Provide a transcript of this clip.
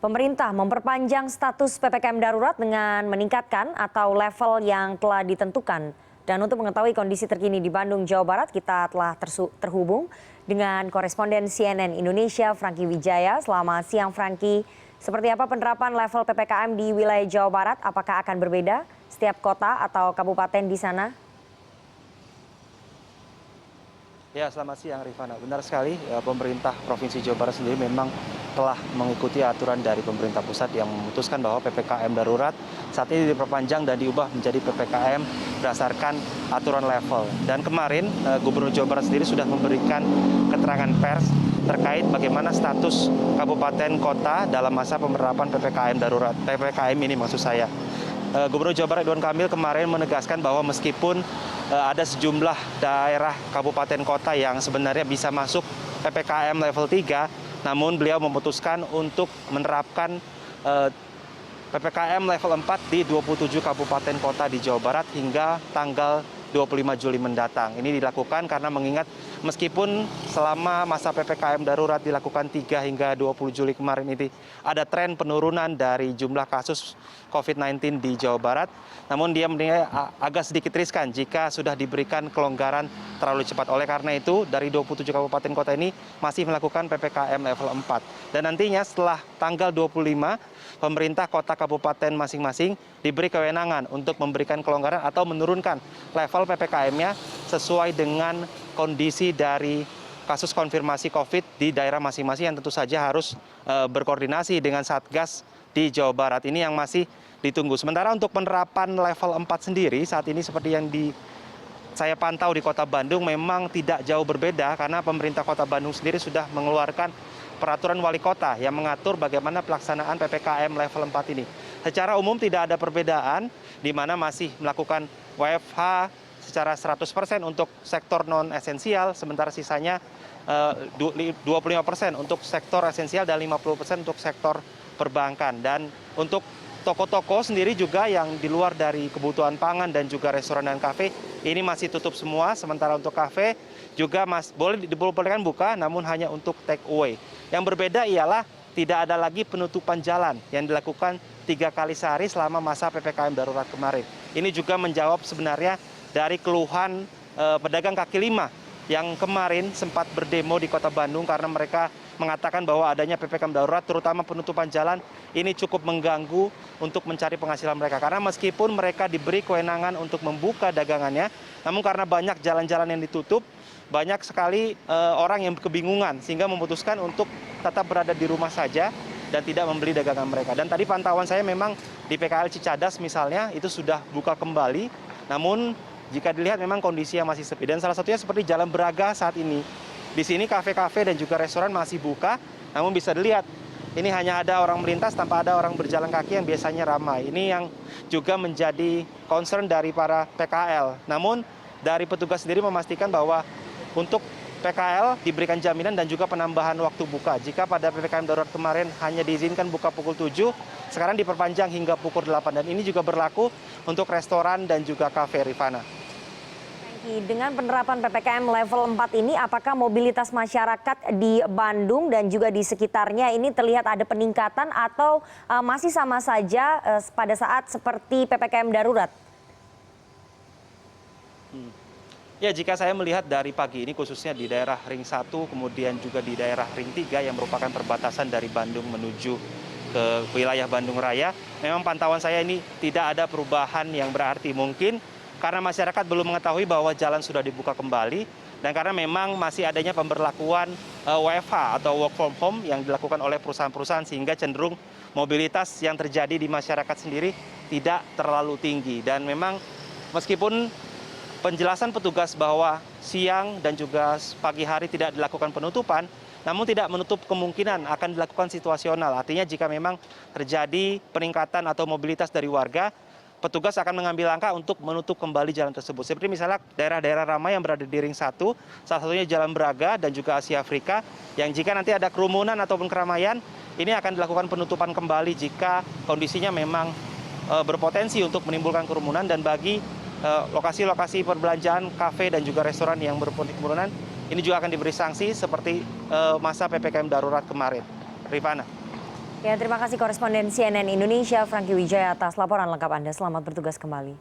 Pemerintah memperpanjang status PPKM darurat dengan meningkatkan atau level yang telah ditentukan. Dan untuk mengetahui kondisi terkini di Bandung, Jawa Barat, kita telah terhubung dengan koresponden CNN Indonesia, Franky Wijaya. Selamat siang, Franky. Seperti apa penerapan level PPKM di wilayah Jawa Barat? Apakah akan berbeda setiap kota atau kabupaten di sana? Ya, selamat siang Rifana. Benar sekali, pemerintah Provinsi Jawa Barat sendiri memang telah mengikuti aturan dari pemerintah pusat yang memutuskan bahwa PPKM darurat saat ini diperpanjang dan diubah menjadi PPKM berdasarkan aturan level. Dan kemarin Gubernur Jawa Barat sendiri sudah memberikan keterangan pers terkait bagaimana status kabupaten kota dalam masa penerapan PPKM darurat. PPKM ini maksud saya. Gubernur Jawa Barat Ridwan Kamil kemarin menegaskan bahwa meskipun ada sejumlah daerah kabupaten kota yang sebenarnya bisa masuk PPKM level 3, namun beliau memutuskan untuk menerapkan PPKM level 4 di 27 kabupaten kota di Jawa Barat hingga tanggal 25 Juli mendatang. Ini dilakukan karena mengingat meskipun selama masa PPKM darurat dilakukan 3 hingga 20 Juli kemarin ini ada tren penurunan dari jumlah kasus COVID-19 di Jawa Barat, namun dia menilai agak sedikit riskan jika sudah diberikan kelonggaran terlalu cepat. Oleh karena itu, dari 27 kabupaten kota ini masih melakukan PPKM level 4. Dan nantinya setelah tanggal 25, pemerintah kota kabupaten masing-masing diberi kewenangan untuk memberikan kelonggaran atau menurunkan level PPKM-nya sesuai dengan kondisi dari kasus konfirmasi COVID di daerah masing-masing yang tentu saja harus berkoordinasi dengan Satgas di Jawa Barat. Ini yang masih ditunggu. Sementara untuk penerapan level 4 sendiri saat ini seperti yang saya pantau di Kota Bandung memang tidak jauh berbeda karena pemerintah Kota Bandung sendiri sudah mengeluarkan peraturan wali kota yang mengatur bagaimana pelaksanaan PPKM level 4 ini. Secara umum tidak ada perbedaan di mana masih melakukan WFH secara 100% untuk sektor non-esensial, sementara sisanya 25% untuk sektor esensial dan 50% untuk sektor perbankan. Dan untuk toko-toko sendiri juga yang di luar dari kebutuhan pangan dan juga restoran dan kafe ini masih tutup semua. Sementara untuk kafe juga dibolehkan buka, namun hanya untuk take away. Yang berbeda ialah tidak ada lagi penutupan jalan yang dilakukan 3 kali sehari selama masa PPKM darurat kemarin. Ini juga menjawab sebenarnya dari keluhan pedagang kaki lima yang kemarin sempat berdemo di Kota Bandung karena mereka mengatakan bahwa adanya PPKM darurat, terutama penutupan jalan, ini cukup mengganggu untuk mencari penghasilan mereka. Karena meskipun mereka diberi kewenangan untuk membuka dagangannya, namun karena banyak jalan-jalan yang ditutup, banyak sekali orang yang kebingungan sehingga memutuskan untuk tetap berada di rumah saja dan tidak membeli dagangan mereka. Dan tadi pantauan saya memang di PKL Cicadas misalnya itu sudah buka kembali, namun jika dilihat memang kondisi yang masih sepi. Dan salah satunya seperti Jalan Braga saat ini. Di sini kafe-kafe dan juga restoran masih buka, namun bisa dilihat ini hanya ada orang melintas tanpa ada orang berjalan kaki yang biasanya ramai. Ini yang juga menjadi concern dari para PKL. Namun dari petugas sendiri memastikan bahwa untuk PKL diberikan jaminan dan juga penambahan waktu buka. Jika pada PPKM darurat kemarin hanya diizinkan buka pukul 7, sekarang diperpanjang hingga pukul 8. Dan ini juga berlaku untuk restoran dan juga kafe, Rifana. Dengan penerapan PPKM level 4 ini, apakah mobilitas masyarakat di Bandung dan juga di sekitarnya ini terlihat ada peningkatan atau masih sama saja pada saat seperti PPKM darurat? Ya, jika saya melihat dari pagi ini khususnya di daerah Ring 1, kemudian juga di daerah Ring 3 yang merupakan perbatasan dari Bandung menuju ke wilayah Bandung Raya, memang pantauan saya ini tidak ada perubahan yang berarti. Mungkin karena masyarakat belum mengetahui bahwa jalan sudah dibuka kembali dan karena memang masih adanya pemberlakuan WFH atau work from home yang dilakukan oleh perusahaan-perusahaan sehingga cenderung mobilitas yang terjadi di masyarakat sendiri tidak terlalu tinggi. Dan memang meskipun penjelasan petugas bahwa siang dan juga pagi hari tidak dilakukan penutupan, namun tidak menutup kemungkinan akan dilakukan situasional. Artinya jika memang terjadi peningkatan atau mobilitas dari warga, petugas akan mengambil langkah untuk menutup kembali jalan tersebut. Seperti misalnya daerah-daerah ramai yang berada di Ring 1, salah satunya Jalan Braga dan juga Asia Afrika, yang jika nanti ada kerumunan ataupun keramaian, ini akan dilakukan penutupan kembali jika kondisinya memang berpotensi untuk menimbulkan kerumunan. Dan bagi lokasi-lokasi perbelanjaan, kafe dan juga restoran yang berpotensi kerumunan, ini juga akan diberi sanksi seperti masa PPKM darurat kemarin. Rifana. Ya, terima kasih koresponden CNN Indonesia Franky Wijaya atas laporan lengkap Anda. Selamat bertugas kembali.